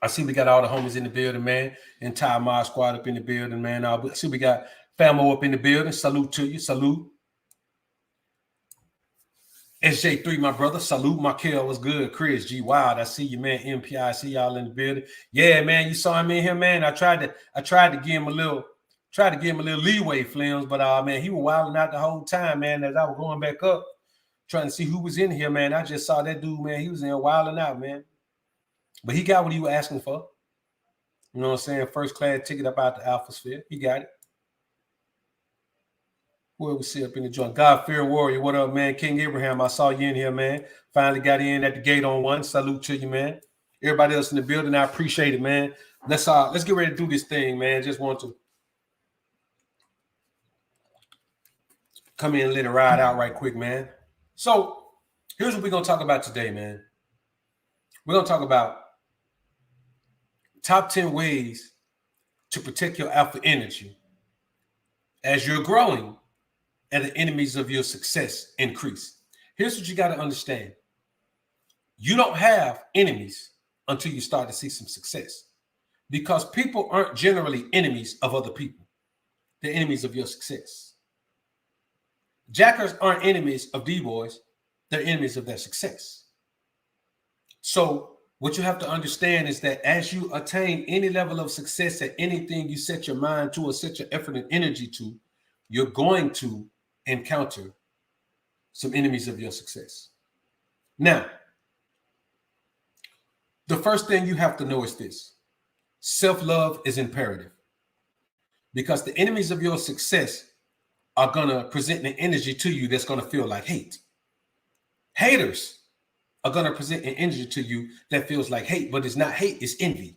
I see we got all the homies in the building, man. Entire Mod Squad up in the building, man. I see we got Famo up in the building. Salute to you. Salute. SJ3, my brother. Salute. Markel was good. Chris G. Wild. I see you, man. MPI. I see y'all in the building. Yeah, man. You saw him in here, man. I tried to give him a little leeway, Flims, but man, he was wilding out the whole time, man. As I was going back up, trying to see who was in here, man. I just saw that dude, man. He was in here wilding out, man. But he got what he was asking for. You know what I'm saying? First class ticket up out the Alpha Sphere. He got it. Who we see up in the joint? God Fear Warrior. What up, man? King Abraham, I saw you in here, man. Finally got in at the gate on one. Salute to you, man. Everybody else in the building, I appreciate it, man. Let's get ready to do this thing, man. Just want to come in and let it ride out right quick, man. So here's what we're going to talk about today, man. We're going to talk about top 10 ways to protect your alpha energy as you're growing and the enemies of your success increase. Here's what you got to understand. You don't have enemies until you start to see some success, because people aren't generally enemies of other people. They're enemies of your success. Jackers aren't enemies of D-boys. They're enemies of their success. So what you have to understand is that as you attain any level of success at anything you set your mind to or set your effort and energy to, you're going to encounter some enemies of your success. Now, the first thing you have to know is this: self-love is imperative, because the enemies of your success are going to present an energy to you that's going to feel like hate. Haters are going to present an energy to you that feels like hate, but it's not hate, it's envy.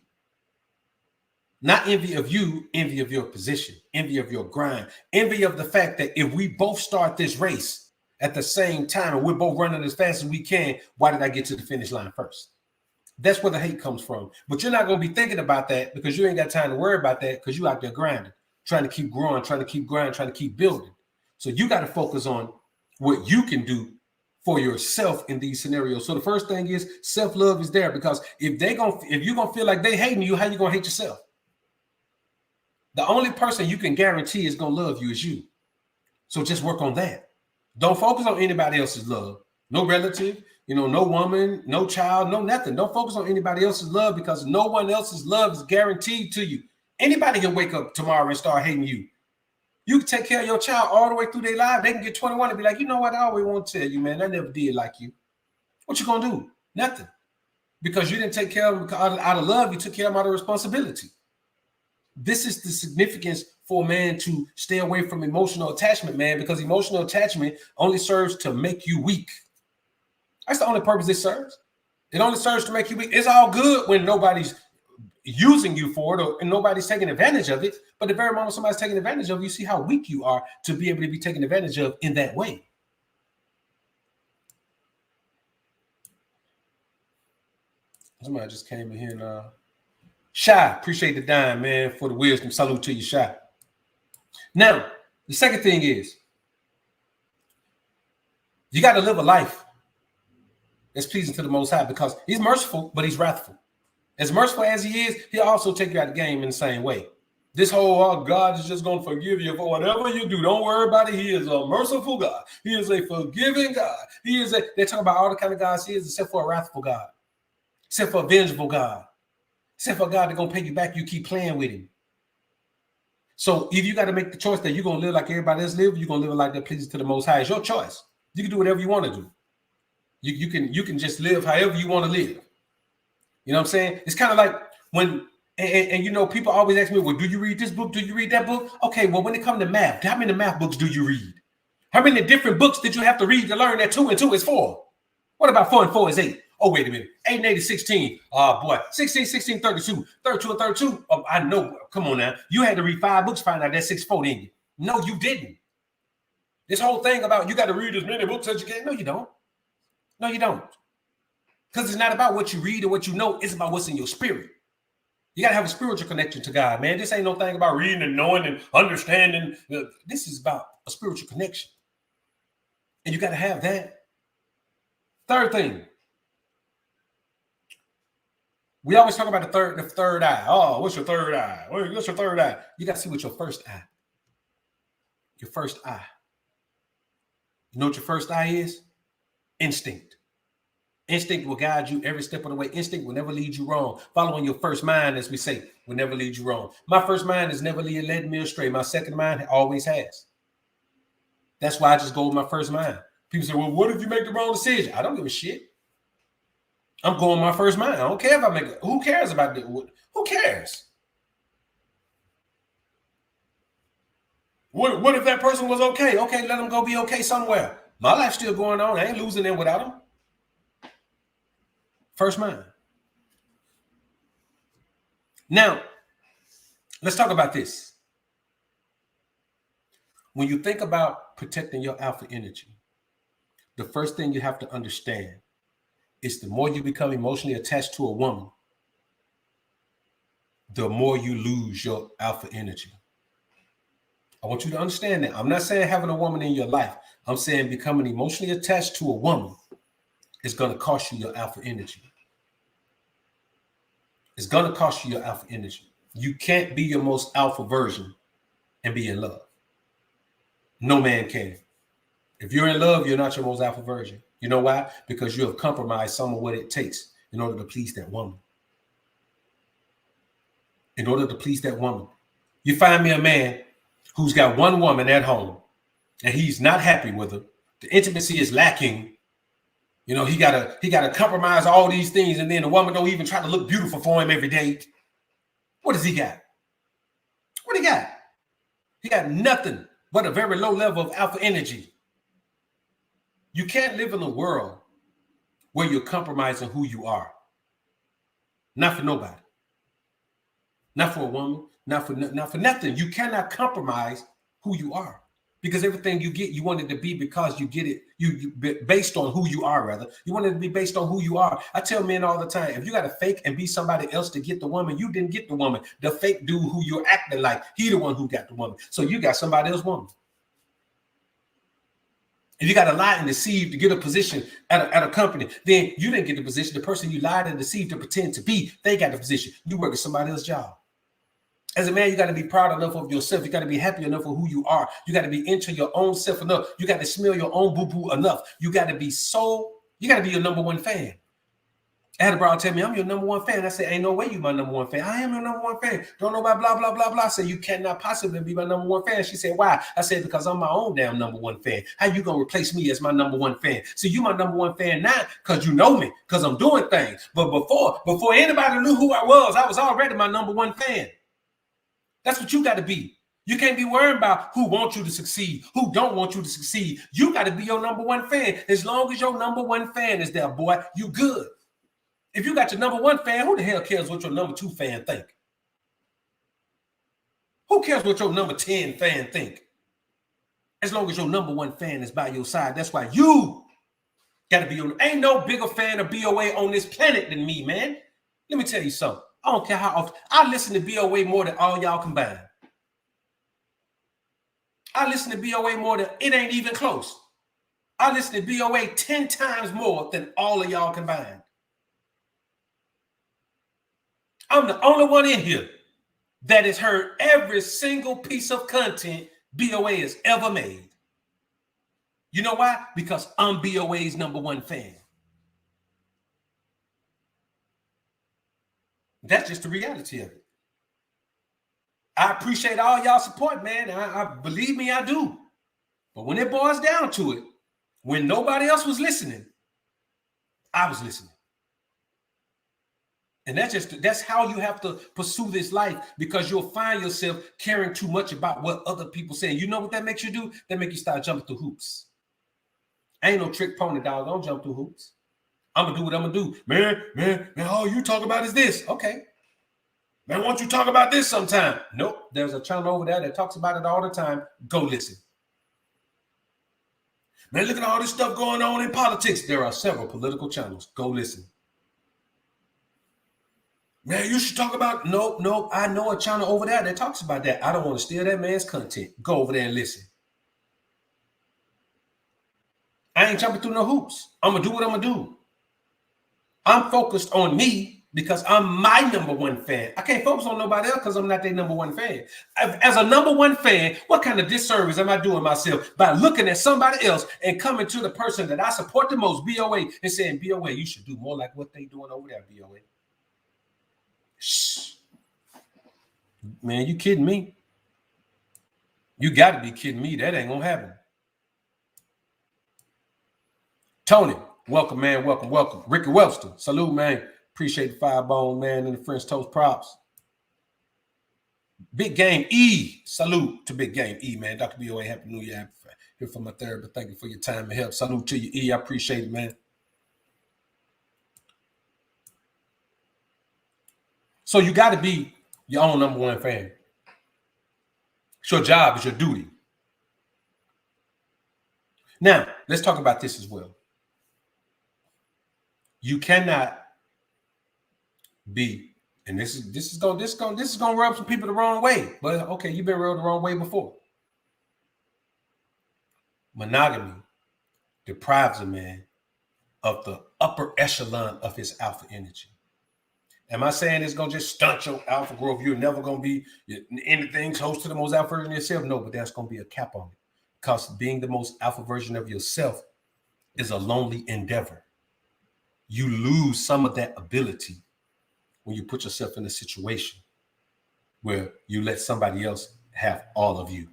Not envy of you, envy of your position, envy of your grind, envy of the fact that if we both start this race at the same time and we're both running as fast as we can, why did I get to the finish line first? That's where the hate comes from. But you're not going to be thinking about that, because you ain't got time to worry about that, because you out there grinding, trying to keep growing, trying to keep grinding, trying to keep building. So you got to focus on what you can do for yourself in these scenarios. So the first thing is self-love is there, because if you're going to feel like they hating you, how you going to hate yourself? The only person you can guarantee is going to love you is you. So just work on that. Don't focus on anybody else's love. No relative, no woman, no child, no nothing. Don't focus on anybody else's love, because no one else's love is guaranteed to you. Anybody can wake up tomorrow and start hating you. You can take care of your child all the way through their life. They can get 21 and be like, you know what? I always want to tell you, man, I never did like you. What you going to do? Nothing. Because you didn't take care of them out of love. You took care of them out of responsibility. This is the significance for a man to stay away from emotional attachment, man, because emotional attachment only serves to make you weak. That's the only purpose it serves. It only serves to make you weak. It's all good when nobody's using you for it and nobody's taking advantage of it. But the very moment somebody's taking advantage of you, see how weak you are to be able to be taken advantage of in that way. Somebody just came in here and Shy, appreciate the dime, man, for the wisdom. Salute to you, Shy. Now, the second thing is you got to live a life that's pleasing to the Most High, because he's merciful, but he's wrathful. As merciful as he is, he'll also take you out of the game in the same way. This whole, God is just going to forgive you for whatever you do. Don't worry about it. He is a merciful God. He is a forgiving God. They talk about all the kind of gods he is, except for a wrathful God, except for a vengeful God, except for a God that's going to pay you back. You keep playing with him. So if you got to make the choice that you're going to live like everybody else live, you're going to live a life that pleases to the Most High. It's your choice. You can do whatever you want to do. You can just live however you want to live. You know what I'm saying? It's kind of like when, and people always ask me, well, do you read this book? Do you read that book? Okay, well, when it comes to math, how many math books do you read? How many different books did you have to read to learn that 2 and 2 is 4? What about 4 and 4 is 8? Oh, wait a minute. 8 and 8 is 16. Oh, boy. 16, 16, 32. 32 and 32. I know. Come on now. You had to read 5 books to find out that's 6, 4, didn't you? No, you didn't. This whole thing about you got to read as many books as you can. No, you don't. No, you don't. Because it's not about what you read or what you know. It's about what's in your spirit. You got to have a spiritual connection to God, man. This ain't no thing about reading and knowing and understanding. This is about a spiritual connection. And you got to have that. Third thing. We always talk about the third eye. Oh, what's your third eye? What's your third eye? You got to see what your first eye. Your first eye. You know what your first eye is? Instinct. Instinct will guide you every step of the way. Instinct will never lead you wrong. Following your first mind, as we say, will never lead you wrong. My first mind has never led me astray. My second mind always has. That's why I just go with my first mind. People say, well, what if you make the wrong decision? I don't give a shit. I'm going with my first mind. I don't care if I make it. Who cares about it? Who cares? What if that person was okay? Okay, let them go be okay somewhere. My life's still going on. I ain't losing them without them. First mind. Now, let's talk about this. When you think about protecting your alpha energy, the first thing you have to understand is the more you become emotionally attached to a woman, the more you lose your alpha energy. I want you to understand that. I'm not saying having a woman in your life. I'm saying becoming emotionally attached to a woman is going to cost you your alpha energy. It's going to cost you your alpha energy. You can't be your most alpha version and be in love. No man can. If you're in love, you're not your most alpha version. You know why? Because you have compromised some of what it takes in order to please that woman. In order to please that woman. You find me a man who's got one woman at home and he's not happy with her. The intimacy is lacking. You know, he gotta compromise all these things, and then the woman don't even try to look beautiful for him every day. What does he got? What he got? He got nothing but a very low level of alpha energy. You can't live in a world where you're compromising who you are. Not for nobody. Not for a woman. Not for nothing. You cannot compromise who you are, because everything you get, you want it to be because you get it. You based on who you are. Rather, you want it to be based on who you are. I tell men all the time: if you got to fake and be somebody else to get the woman, you didn't get the woman. The fake dude who you're acting like, he the one who got the woman. So you got somebody else's woman. If you got to lie and deceive to get a position at a company, then you didn't get the position. The person you lied and deceived to pretend to be, they got the position. You work at somebody else's job. As a man, you got to be proud enough of yourself. You got to be happy enough of who you are. You got to be into your own self enough. You got to smell your own boo-boo enough. You got to be your number one fan. I had a brother tell me, I'm your number one fan. I said, ain't no way you my number one fan. I am your number one fan. Don't know about blah, blah, blah, blah. I said, you cannot possibly be my number one fan. She said, why? I said, because I'm my own damn number one fan. How you going to replace me as my number one fan? So you my number one fan now because you know me, because I'm doing things. But before anybody knew who I was already my number one fan. That's what you got to be. You can't be worrying about who wants you to succeed, who don't want you to succeed. You got to be your number one fan. As long as your number one fan is there, boy, you good. If you got your number one fan, who the hell cares what your number two fan think? Who cares what your number 10 fan think? As long as your number one fan is by your side, that's why you got to be on. Ain't no bigger fan of BOA on this planet than me, man. Let me tell you something. I don't care how often. I listen to BOA more than all y'all combined. I listen to BOA more than, it ain't even close. I listen to BOA 10 times more than all of y'all combined. I'm the only one in here that has heard every single piece of content BOA has ever made. You know why? Because I'm BOA's number one fan. That's just the reality of it. I appreciate all y'all support, man. I believe me, I do. But when it boils down to it, when nobody else was listening, I was listening. And that's how you have to pursue this life, because you'll find yourself caring too much about what other people say. You know what that makes you do? That makes you start jumping through hoops. I ain't no trick pony, dog. Don't jump through hoops. I'm going to do what I'm going to do. Man, all you talk about is this. Okay. Man, why don't you talk about this sometime? Nope. There's a channel over there that talks about it all the time. Go listen. Man, look at all this stuff going on in politics. There are several political channels. Go listen. Man, you should talk about, nope. I know a channel over there that talks about that. I don't want to steal that man's content. Go over there and listen. I ain't jumping through no hoops. I'm going to do what I'm going to do. I'm focused on me because I'm my number one fan. I can't focus on nobody else because I'm not their number one fan. As a number one fan, what kind of disservice am I doing myself by looking at somebody else and coming to the person that I support the most, BOA, and saying, BOA, you should do more like what they doing over there, BOA. Shh. Man, you kidding me? You got to be kidding me. That ain't going to happen. Tony, welcome, man. Welcome, welcome. Ricky Webster, salute, man. Appreciate the firebone, man, and the French toast props. Big Game E, salute to Big Game E, man. Dr. BOA, happy New Year. Here for my third, but thank you for your time and help. Salute to you, E. I appreciate it, man. So you got to be your own number one fan. It's your job, it's your duty. Now, let's talk about this as well. You cannot be, and this is gonna rub some people the wrong way. But okay, you've been rubbed the wrong way before. Monogamy deprives a man of the upper echelon of his alpha energy. Am I saying it's gonna just stunt your alpha growth? You're never gonna be anything close to the most alpha version of yourself? No, but that's gonna be a cap on it. Because being the most alpha version of yourself is a lonely endeavor. You lose some of that ability when you put yourself in a situation where you let somebody else have all of you.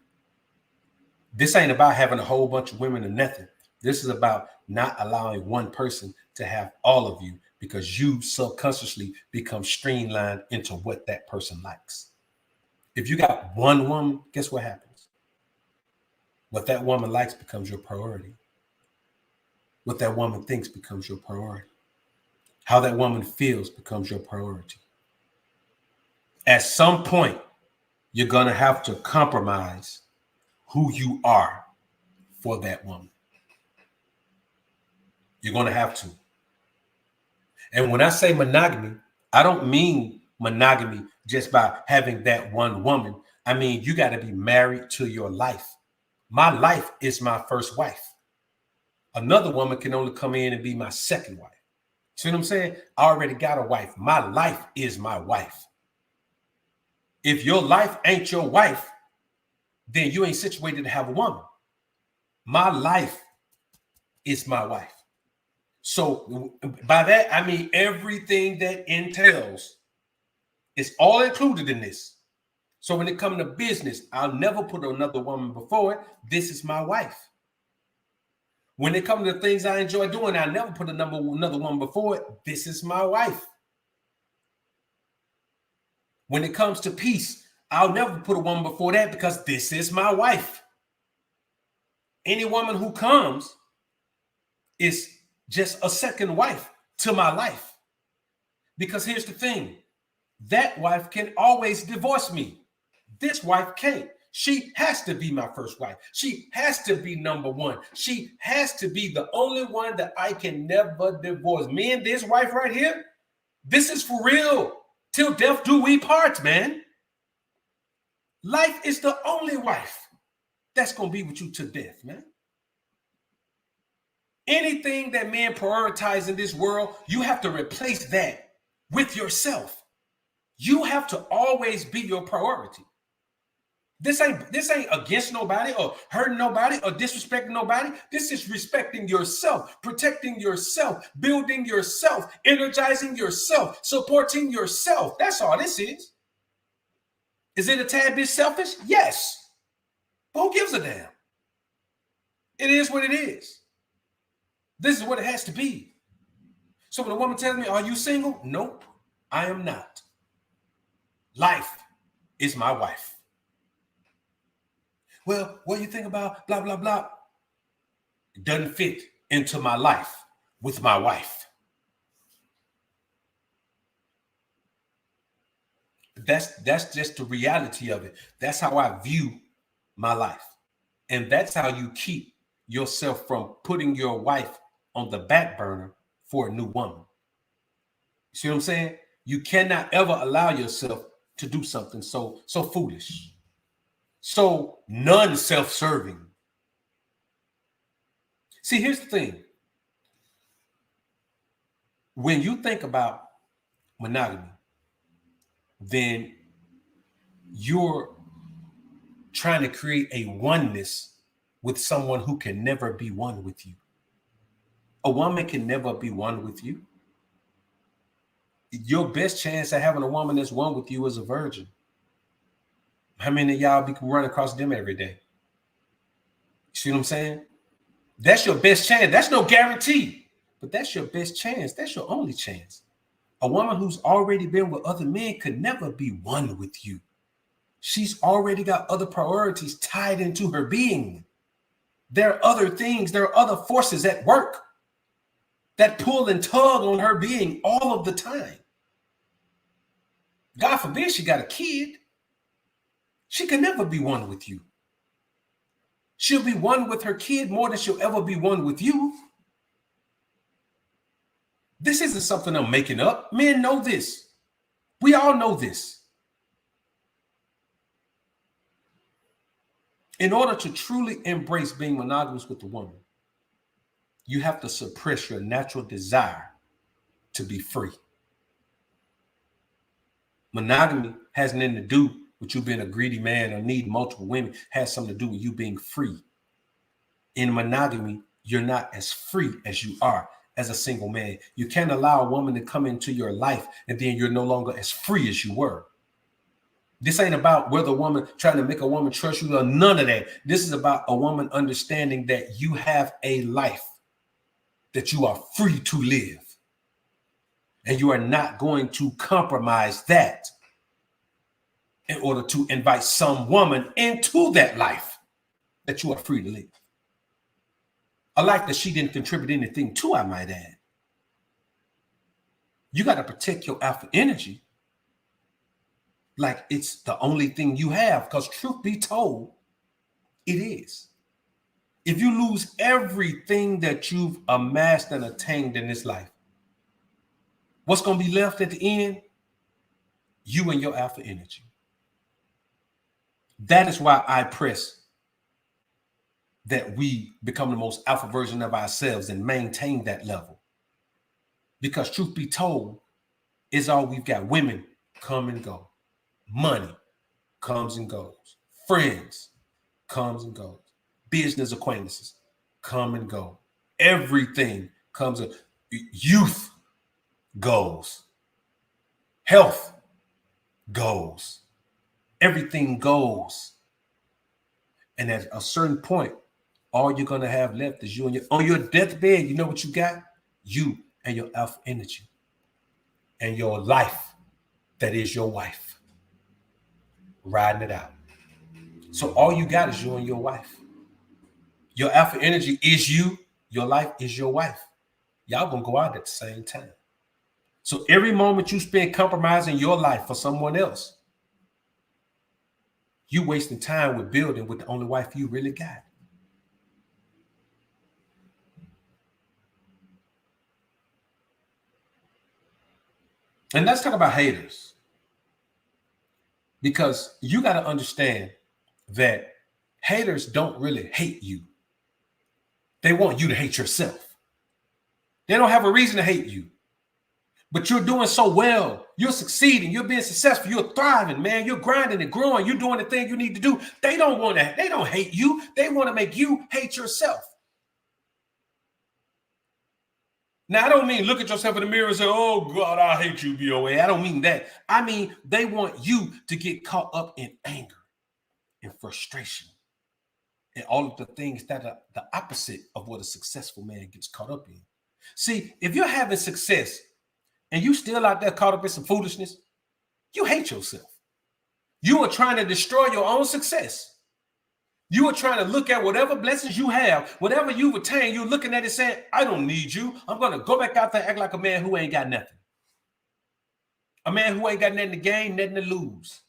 This ain't about having a whole bunch of women or nothing. This is about not allowing one person to have all of you because you subconsciously become streamlined into what that person likes. If you got one woman, guess what happens? What that woman likes becomes your priority. What that woman thinks becomes your priority. How that woman feels becomes your priority. At some point, you're going to have to compromise who you are for that woman. You're going to have to. And when I say monogamy, I don't mean monogamy just by having that one woman. I mean, you got to be married to your life. My life is my first wife. Another woman can only come in and be my second wife. See what I'm saying? I already got a wife. My life is my wife. If your life ain't your wife, then you ain't situated to have a woman. My life is my wife. So by that, I mean everything that entails is all included in this. So when it comes to business, I'll never put another woman before it. This is my wife. When it comes to the things I enjoy doing, I never put another woman before it. This is my wife. When it comes to peace, I'll never put a woman before that because this is my wife. Any woman who comes is just a second wife to my life. Because here's the thing. That wife can always divorce me. This wife can't. She has to be my first wife. She has to be number one. She has to be the only one that I can never divorce. Me and this wife right here, this is for real. Till death do we part, man. Life is the only wife that's going to be with you to death, man. Anything that men prioritize in this world, you have to replace that with yourself. You have to always be your priority. This ain't against nobody or hurting nobody or disrespecting nobody. This is respecting yourself, protecting yourself, building yourself, energizing yourself, supporting yourself. That's all this is. Is it a tad bit selfish? Yes. But who gives a damn? It is what it is. This is what it has to be. So when a woman tells me, are you single? Nope, I am not. Life is my wife. Well, what do you think about blah, blah, blah? It doesn't fit into my life with my wife. That's just the reality of it. That's how I view my life. And that's how you keep yourself from putting your wife on the back burner for a new woman. See what I'm saying? You cannot ever allow yourself to do something so foolish, so non-self-serving. See, here's the thing. When you think about monogamy, then you're trying to create a oneness with someone who can never be one with you. A woman can never be one with you. Your best chance of having a woman that's one with you is a virgin. How many of y'all be running across them every day? See what I'm saying? That's your best chance. That's no guarantee, but that's your best chance. That's your only chance. A woman who's already been with other men could never be one with you. She's already got other priorities tied into her being. There are other things, there are other forces at work that pull and tug on her being all of the time. God forbid she got a kid. She can never be one with you. She'll be one with her kid more than she'll ever be one with you. This isn't something I'm making up. Men know this. We all know this. In order to truly embrace being monogamous with a woman, you have to suppress your natural desire to be free. Monogamy has nothing to do with you being a greedy man or need multiple women. It has something to do with you being free. In monogamy, you're not as free as you are as a single man. You can't allow a woman to come into your life and then you're no longer as free as you were. This ain't about whether a woman trying to make a woman trust you or none of that. This is about a woman understanding that you have a life that you are free to live. And you are not going to compromise that in order to invite some woman into that life that you are free to live. A life that she didn't contribute anything to, I might add. You got to protect your alpha energy like it's the only thing you have, because truth be told, it is. If you lose everything that you've amassed and attained in this life, what's going to be left at the end? You and your alpha energy. That is why I press that we become the most alpha version of ourselves and maintain that level. Because truth be told, is all we've got. Women come and go. Money comes and goes. Friends comes and goes. Business acquaintances come and go. Everything comes and youth goes. Health goes. Everything goes. And at a certain point, all you're going to have left is you and on your deathbed. You know what you got? You and your alpha energy and your life that is your wife. Riding it out. So all you got is you and your wife. Your alpha energy is you. Your life is your wife. Y'all gonna go out at the same time. So every moment you spend compromising your life for someone else, you wasting time with building with the only wife you really got. And let's talk about haters. Because you got to understand that haters don't really hate you. They want you to hate yourself. They don't have a reason to hate you. But you're doing so well. You're succeeding. You're being successful. You're thriving, man. You're grinding and growing. You're doing the thing you need to do. They don't hate you. They want to make you hate yourself. Now, I don't mean look at yourself in the mirror and say, oh, God, I hate you, BOA. I don't mean that. I mean, they want you to get caught up in anger and frustration and all of the things that are the opposite of what a successful man gets caught up in. See, if you're having success and you still out there caught up in some foolishness, you hate yourself. You are trying to destroy your own success. You are trying to look at whatever blessings you have, whatever you've attained, you're looking at it saying, I don't need you. I'm going to go back out there and act like a man who ain't got nothing. A man who ain't got nothing to gain, nothing to lose.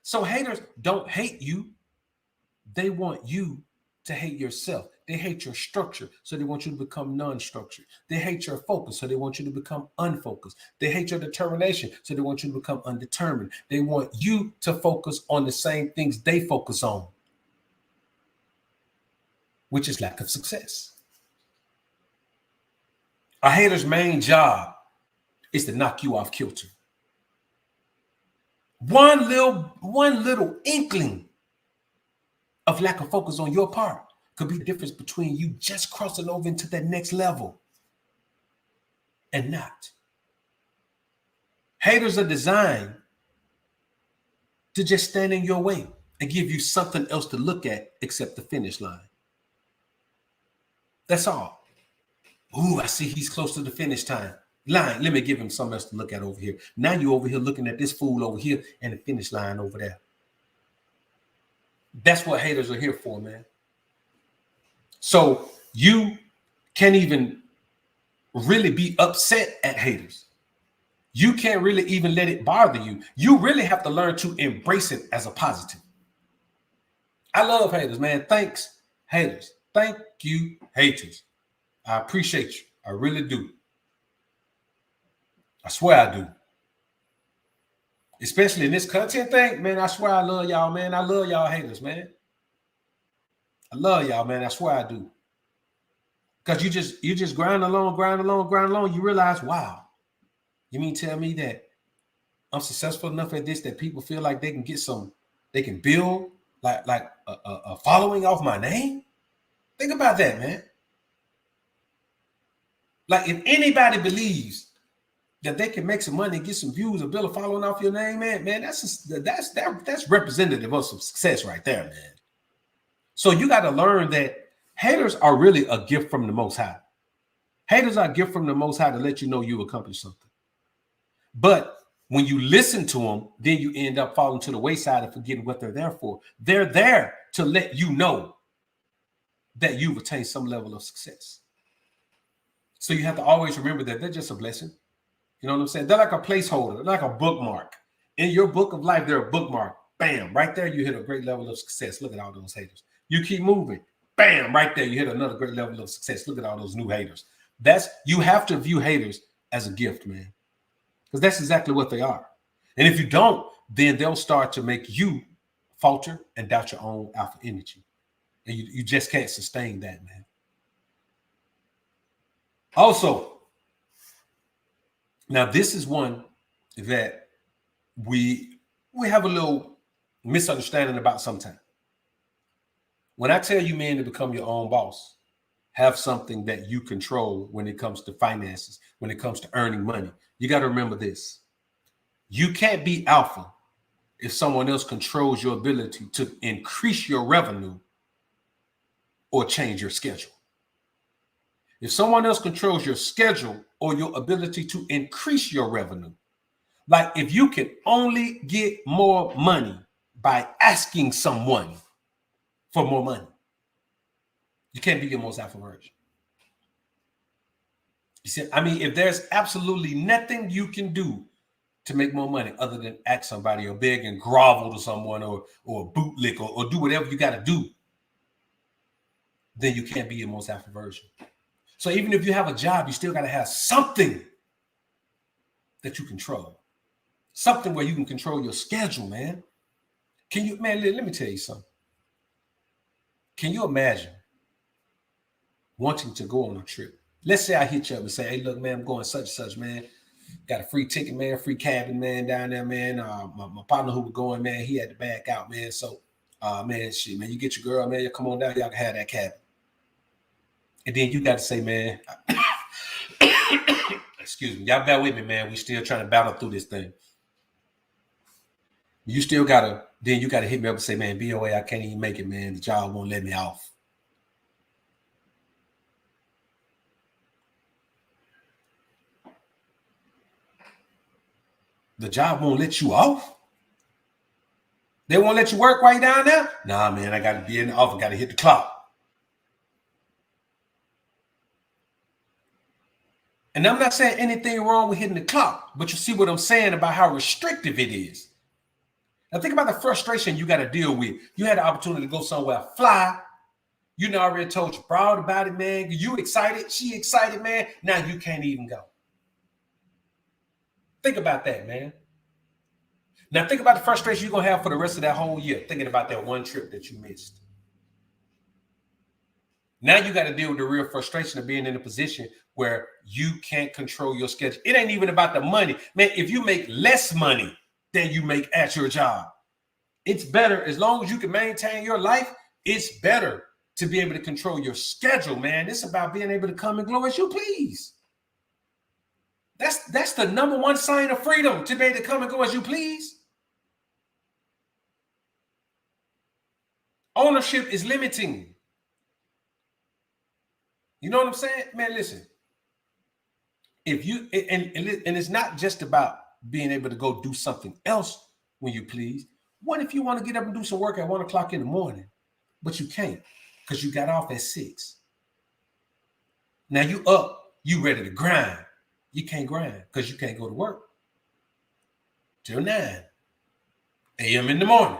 So haters don't hate you. They want you to hate yourself. They hate your structure, so they want you to become non-structured. They hate your focus, so they want you to become unfocused. They hate your determination, so they want you to become undetermined. They want you to focus on the same things they focus on, which is lack of success. A hater's main job is to knock you off kilter. One little inkling of lack of focus on your part could be the difference between you just crossing over into that next level and not. Haters are designed to just stand in your way and give you something else to look at except the finish line. That's all. Ooh, I see he's close to the finish line. Let me give him something else to look at over here. Now you over here looking at this fool over here and the finish line over there. That's what haters are here for, man. So you can't even really be upset at haters. You can't really even let it bother you. You really have to learn to embrace it as a positive. I love haters, man. Thanks, haters. Thank you, haters. I appreciate you. I really do. I swear I do. Especially in this content thing, man, I swear I love y'all, man. I love y'all haters, man. I love y'all, man. I swear I do. Because you just grind along. You realize, wow, you mean tell me that I'm successful enough at this that people feel like they can get they can build like a following off my name? Think about that, man. Like if anybody believes that they can make some money and get some views or build a following off your name, man, that's representative of some success right there, man. So you got to learn that haters are really a gift from the Most High. Haters are a gift from the Most High to let you know you accomplished something. But when you listen to them, then you end up falling to the wayside and forgetting what they're there for. They're there to let you know that you've attained some level of success. So you have to always remember that they're just a blessing. You know what I'm saying? They're like a placeholder, like a bookmark. In your book of life, they're a bookmark. Bam, right there, you hit a great level of success. Look at all those haters. You keep moving. Bam, right there, you hit another great level of success. Look at all those new haters. You have to view haters as a gift, man. Because that's exactly what they are. And if you don't, then they'll start to make you falter and doubt your own alpha energy. And you just can't sustain that, man. Also, now this is one that we have a little misunderstanding about sometimes. When I tell you, man, to become your own boss, have something that you control when it comes to finances, when it comes to earning money, you got to remember this. You can't be alpha if someone else controls your ability to increase your revenue or change your schedule. If someone else controls your schedule or your ability to increase your revenue, like if you can only get more money by asking someone for more money, you can't be your most alpha version. You see, I mean, if there's absolutely nothing you can do to make more money other than ask somebody or beg and grovel to someone or bootlick or do whatever you got to do, then you can't be your most alpha version. So even if you have a job, you still got to have something that you control. Something where you can control your schedule, man. Can you, man, let me tell you something. Can you imagine wanting to go on a trip? Let's say I hit you up and say, hey, look, man, I'm going such and such, man. Got a free ticket, man, free cabin, man, down there, man. My partner who was going, man, he had to back out, man. So, man, shit, man, you get your girl, man, you come on down, y'all can have that cabin. And then you got to say, man, excuse me, y'all bear with me, man. We still trying to battle through this thing. You still got to, then you got to hit me up and say, man, BOA, I can't even make it, man. The job won't let me off. The job won't let you off? They won't let you work right down there? Nah, man, I got to be in the office, got to hit the clock. And I'm not saying anything wrong with hitting the clock, but you see what I'm saying about how restrictive it is. Now think about the frustration you got to deal with. You had the opportunity to go somewhere, fly. You know, I already told you proud about it, man. You excited? She excited, man. Now you can't even go. Think about that, man. Now think about the frustration you're going to have for the rest of that whole year, thinking about that one trip that you missed. Now you got to deal with the real frustration of being in a position where you can't control your schedule. It ain't even about the money. Man, if you make less money than you make at your job, it's better. As long as you can maintain your life, it's better to be able to control your schedule, man. It's about being able to come and go as you please. That's the number one sign of freedom, to be able to come and go as you please. Ownership is limiting. You know what I'm saying? Man, listen. If you, and it's not just about being able to go do something else when you please. What if you want to get up and do some work at 1 o'clock in the morning, but you can't because you got off at 6? Now you up, you ready to grind. You can't grind because you can't go to work till 9 a.m. in the morning.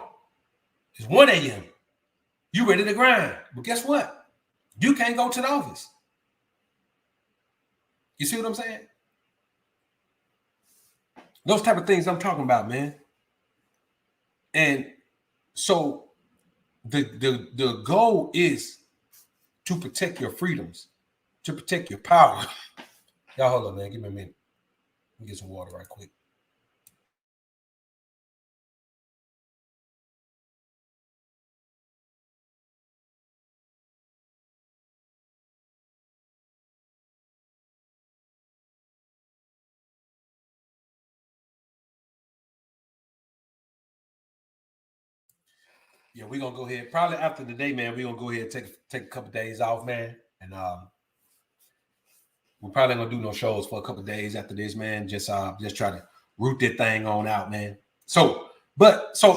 It's 1 a.m. You ready to grind. But guess what? You can't go to the office. You see what I'm saying? Those type of things I'm talking about, man. And so the goal is to protect your freedoms, to protect your power. Y'all hold on, man. Give me a minute. Let me get some water right quick. Yeah, we're gonna go ahead. Probably after the day, man, we're gonna go ahead and take a couple of days off, man. And we're probably gonna do no shows for a couple of days after this, man. Just try to root that thing on out, man. So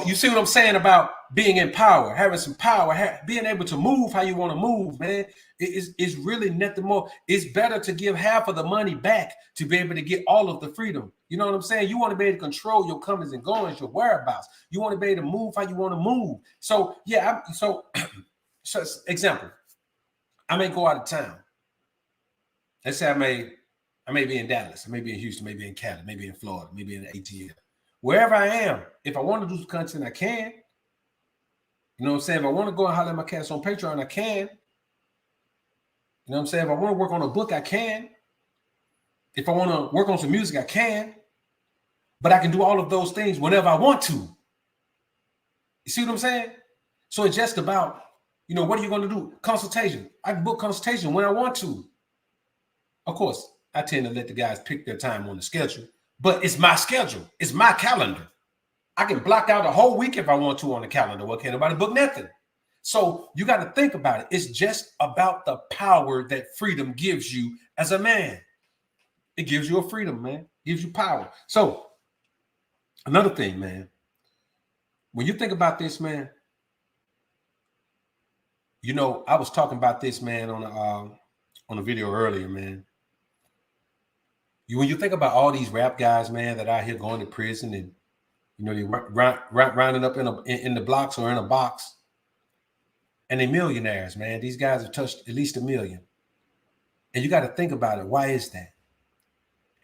you see what I'm saying about being in power, having some power, being able to move how you want to move, man. It's really nothing more. It's better to give half of the money back to be able to get all of the freedom. You know what I'm saying? You want to be able to control your comings and goings, your whereabouts. You want to be able to move how you want to move. So yeah, so example, I may go out of town. Let's say I may be in Dallas, I may be in Houston, maybe in Cali, maybe in Florida, maybe in ATL. Wherever I am, if I want to do some content, I can. You know what I'm saying? If I want to go and holler at my cats on Patreon, I can. You know what I'm saying? If I want to work on a book, I can. If I want to work on some music, I can. But I can do all of those things whenever I want to. You see what I'm saying? So it's just about, what are you going to do? Consultation. I can book consultation when I want to. Of course, I tend to let the guys pick their time on the schedule, but it's my schedule. It's my calendar. I can block out a whole week if I want to on the calendar. Well, can't nobody book nothing. So you got to think about it. It's just about the power that freedom gives you as a man. It gives you a freedom, man. It gives you power. So another thing, man, when you think about this, man, I was talking about this, man, on a video earlier, man. When you think about all these rap guys, man, that are out here going to prison and, they rounding up in the blocks or in a box, and they're millionaires, man. These guys have touched at least $1 million. And you got to think about it. Why is that?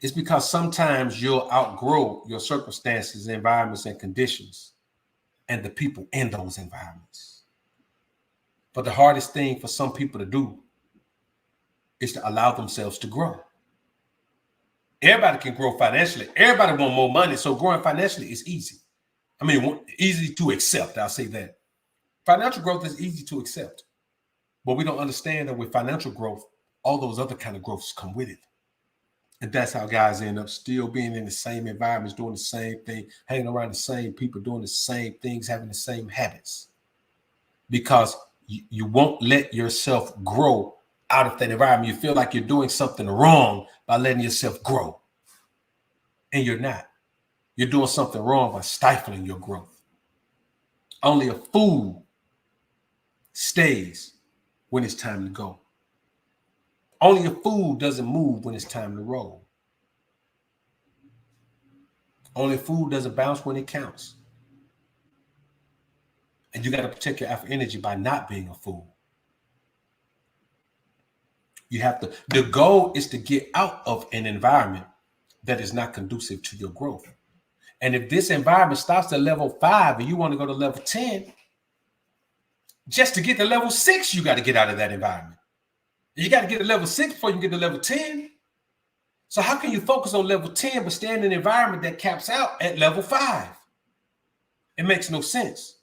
It's because sometimes you'll outgrow your circumstances, environments, and conditions, and the people in those environments. But the hardest thing for some people to do is to allow themselves to grow. Everybody can grow financially. Everybody want more money. So growing financially is easy. I mean, easy to accept. I'll say that. Financial growth is easy to accept. But we don't understand that with financial growth, all those other kind of growths come with it. And that's how guys end up still being in the same environments, doing the same thing, hanging around the same people, doing the same things, having the same habits. Because you won't let yourself grow out of that environment. You feel like you're doing something wrong by letting yourself grow. And you're not. You're doing something wrong by stifling your growth. Only a fool stays when it's time to go. Only a fool doesn't move when it's time to roll. Only a fool doesn't bounce when it counts. And you got to protect your alpha energy by not being a fool. You have to, the goal is to get out of an environment that is not conducive to your growth. And if this environment starts at level 5 and you want to go to level 10, just to get to level 6, you got to get out of that environment. You got to get to level 6 before you can get to level 10. So how can you focus on level 10 but stay in an environment that caps out at level 5? It makes no sense.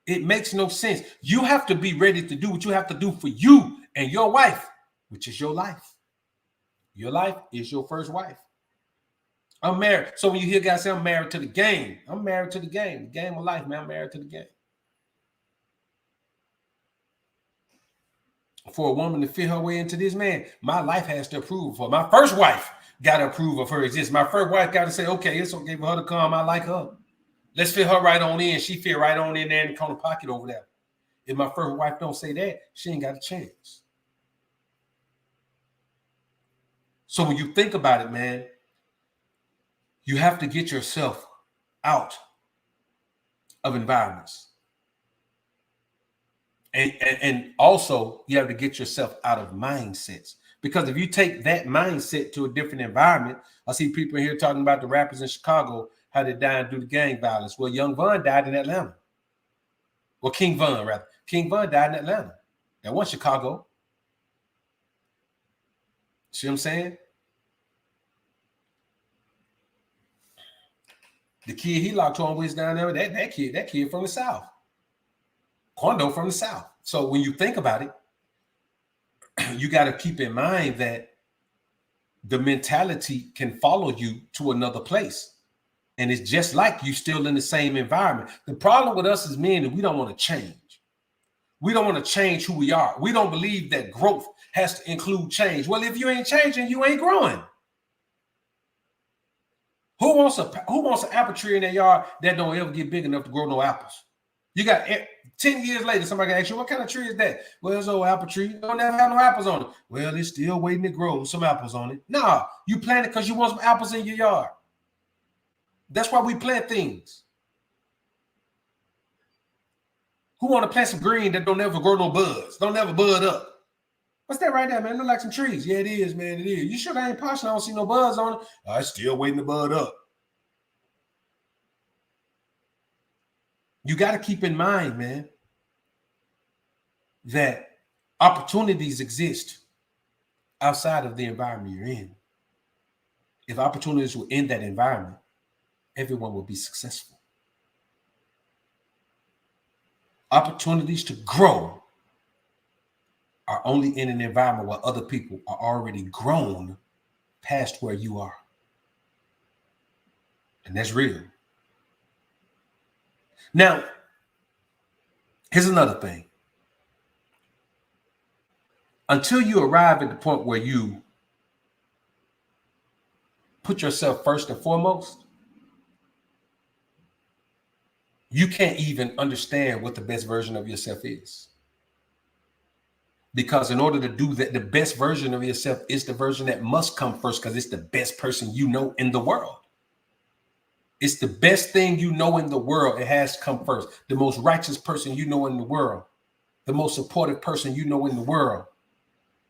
It makes no sense. You have to be ready to do what you have to do for you and your wife, which is your life. Your life is your first wife. I'm married. So when you hear guys say I'm married to the game, I'm married to the game. The game of life, man. I'm married to the game. For a woman to fit her way into this, man, my life has to approve of her. My first wife got to approve of her existence. My first wife got to say, okay, it's okay for her to come. I like her. Let's fit her right on in. She fit right on in there in the corner pocket over there. If my first wife don't say that, she ain't got a chance. So when you think about it, man, you have to get yourself out of environments. And also you have to get yourself out of mindsets. Because if you take that mindset to a different environment, I see people here talking about the rappers in Chicago, how they died due to gang violence. Well, Young Von died in Atlanta. Well, King Von, rather. King Von died in Atlanta. That was Chicago. See what I'm saying? The kid he locked on was down there, that kid from the South. Quando from the South. So when you think about it, you got to keep in mind that the mentality can follow you to another place. And it's just like you still in the same environment. The problem with us as men is we don't want to change. We don't want to change who we are. We don't believe that growth has to include change. Well, if you ain't changing, you ain't growing. Who wants an apple tree in their yard that don't ever get big enough to grow no apples? You got 10 years later, somebody can ask you, what kind of tree is that? Well, it's an old apple tree. Don't never have no apples on it. Well, it's still waiting to grow some apples on it. Nah, you plant it because you want some apples in your yard. That's why we plant things. Who want to plant some green that don't ever grow no buds? Don't ever bud up. What's that right there, man? Look like some trees. Yeah, it is, man. It is. You sure that ain't posh? I don't see no buds on it. I'm still waiting to bud up. You got to keep in mind, man, that opportunities exist outside of the environment you're in. If opportunities were in that environment, everyone will be successful. Opportunities to grow are only in an environment where other people are already grown past where you are. And that's real. Now, here's another thing. Until you arrive at the point where you put yourself first and foremost, you can't even understand what the best version of yourself is. Because in order to do that, the best version of yourself is the version that must come first because it's the best person you know in the world. It's the best thing you know in the world. It has to come first. The most righteous person you know in the world. The most supportive person you know in the world.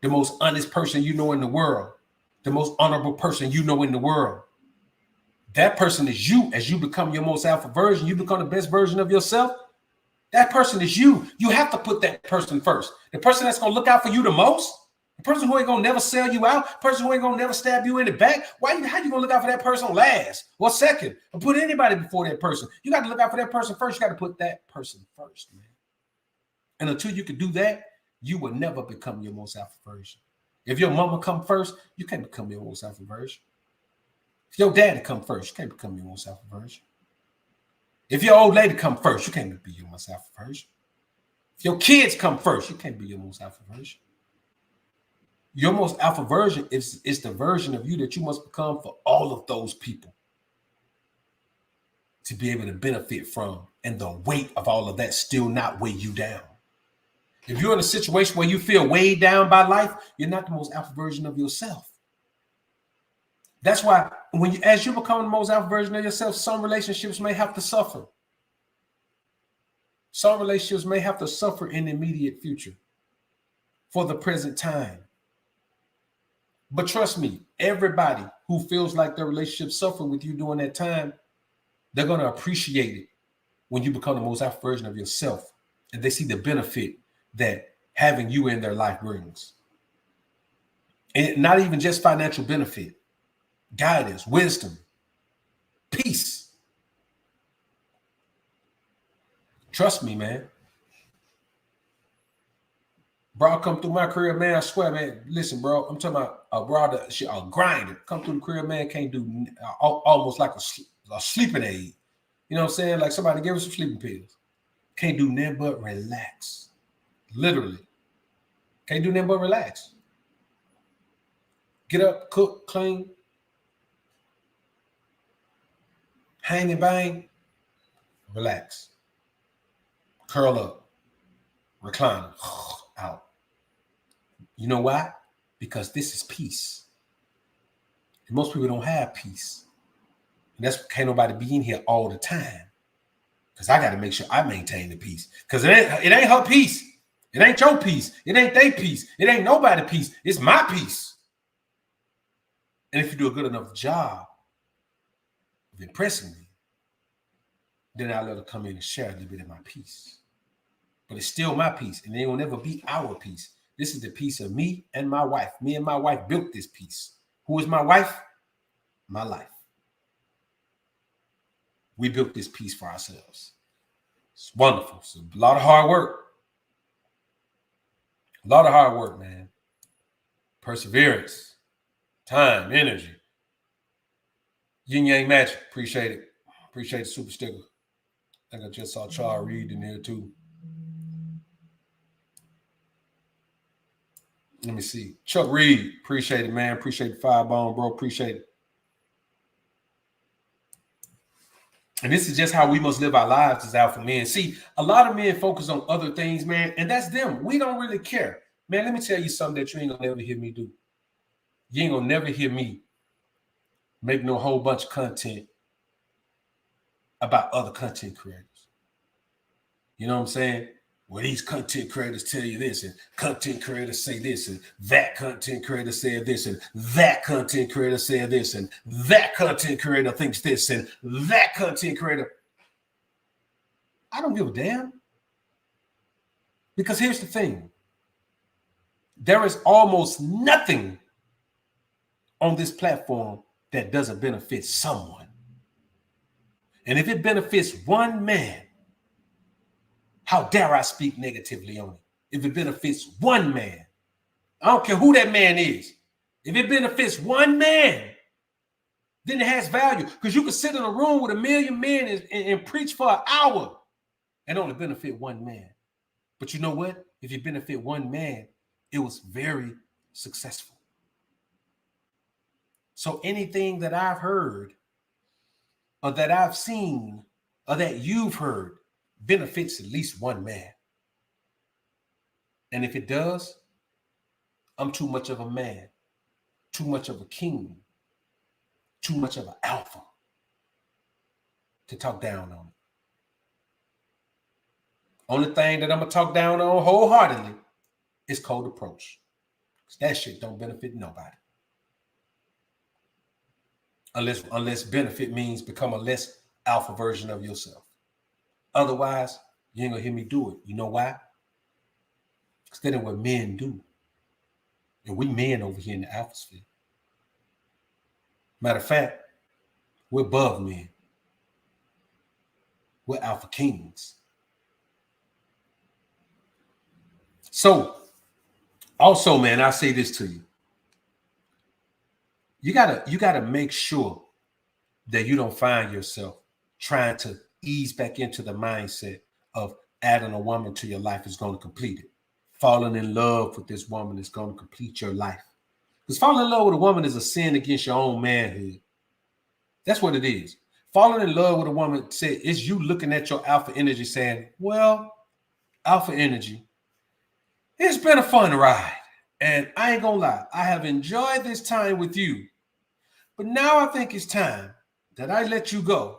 The most honest person you know in the world. The most honorable person you know in the world. That person is you. As you become your most alpha version, you become the best version of yourself. That person is you. You have to put that person first. The person that's going to look out for you the most, the person who ain't going to never sell you out, the person who ain't going to never stab you in the back. How you going to look out for that person last or second or put anybody before that person? You got to look out for that person first. You got to put that person first, man. And until you can do that, you will never become your most alpha version. If your mama come first, you can't become your most alpha version. If your daddy come first, you can't become your most alpha version. If your old lady come first, you can't be your most alpha version. If your kids come first, you can't be your most alpha version. Your most alpha version is the version of you that you must become for all of those people to be able to benefit from, and the weight of all of that still not weigh you down. If you're in a situation where you feel weighed down by life, you're not the most alpha version of yourself. That's why as you become the most alpha version of yourself, some relationships may have to suffer. Some relationships may have to suffer in the immediate future for the present time. But trust me, everybody who feels like their relationship suffered with you during that time, they're going to appreciate it when you become the most alpha version of yourself and they see the benefit that having you in their life brings. And not even just financial benefit, guidance, wisdom, peace. Trust me, man. Bro, come through my career, man. I swear, man. Listen, bro. I'm talking about a brother, a grinder. Come through the career, man. Can't do almost like a sleeping aid. You know what I'm saying? Like somebody give us some sleeping pills. Can't do nothing but relax. Literally. Can't do nothing but relax. Get up, cook, clean, hang and bang, relax. Curl up, recline, out. You know why? Because this is peace. And most people don't have peace. And that's can't nobody be in here all the time. Because I got to make sure I maintain the peace. Because it ain't her peace. It ain't your peace. It ain't their peace. It ain't nobody's peace. It's my peace. And if you do a good enough job of impressing me, then I'll let her come in and share a little bit of my peace. But it's still my peace, and it will never be our peace. This is the peace of me and my wife. Me and my wife built this peace. Who is my wife? My life. We built this peace for ourselves. It's wonderful. It's a lot of hard work. A lot of hard work, man. Perseverance, time, energy. Yin Yang Magic. Appreciate it. Appreciate the super sticker. I think I just saw Charles Reed in there too. Let me see. Chuck Reed. Appreciate it, man. Appreciate the firebomb, bro. Appreciate it. And this is just how we must live our lives as alpha men. See, a lot of men focus on other things, man, and that's them. We don't really care. Man, let me tell you something that you ain't gonna never hear me do. You ain't gonna never hear me make no whole bunch of content about other content creators. You know what I'm saying? Well, these content creators tell you this, and content creators say this, and that content creator said this, and that content creator said this, and that content creator thinks this, and that content creator. I don't give a damn. Because here's the thing. There is almost nothing on this platform that doesn't benefit someone. And if it benefits one man, how dare I speak negatively on it? If it benefits one man, I don't care who that man is. If it benefits one man, then it has value. Because you can sit in a room with 1 million men and preach for an hour and only benefit one man. But you know what? If you benefit one man, it was very successful. So anything that I've heard or that I've seen or that you've heard benefits at least one man. And if it does, I'm too much of a man, too much of a king, too much of an alpha to talk down on it. Only thing that I'm going to talk down on wholeheartedly is cold approach. Because that shit don't benefit nobody. Unless benefit means become a less alpha version of yourself. Otherwise, you ain't gonna hear me do it. You know why? Because that ain't what men do. And we men over here in the alpha sphere. Matter of fact, we're above men. We're alpha kings. So, also, man, I say this to you. You gotta make sure that you don't find yourself trying to ease back into the mindset of adding a woman to your life is going to complete it. Falling in love with this woman is going to complete your life. Because falling in love with a woman is a sin against your own manhood. That's what it is. Falling in love with a woman is you looking at your alpha energy saying, well, alpha energy, it's been a fun ride. And I ain't gonna lie, I have enjoyed this time with you. But now I think it's time that I let you go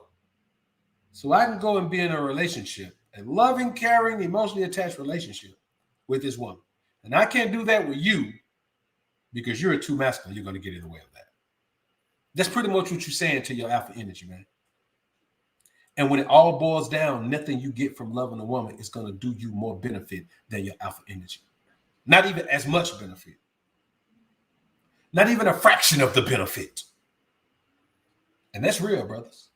so I can go and be in a relationship, a loving, caring, emotionally attached relationship with this woman. And I can't do that with you because you're too masculine. You're going to get in the way of that. That's pretty much what you're saying to your alpha energy, man. And when it all boils down, nothing you get from loving a woman is going to do you more benefit than your alpha energy. Not even as much benefit. Not even a fraction of the benefit. And that's real, brothers.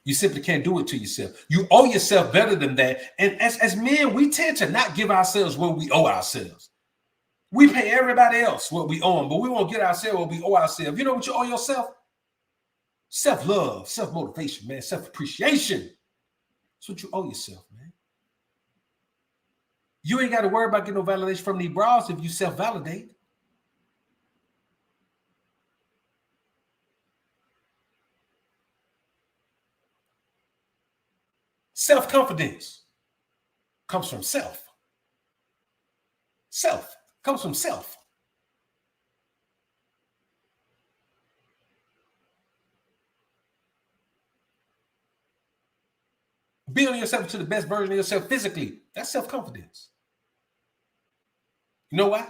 You simply can't do it to yourself. You owe yourself better than that. And as men, we tend to not give ourselves what we owe ourselves. We pay everybody else what we owe them, but we won't get ourselves what we owe ourselves. You know what you owe yourself? Self-love, self-motivation, man, self-appreciation. That's what you owe yourself, man. You ain't got to worry about getting no validation from these bras if you self-validate. Self-confidence comes from self. Self comes from self. Building yourself to the best version of yourself physically, that's self-confidence. You know why?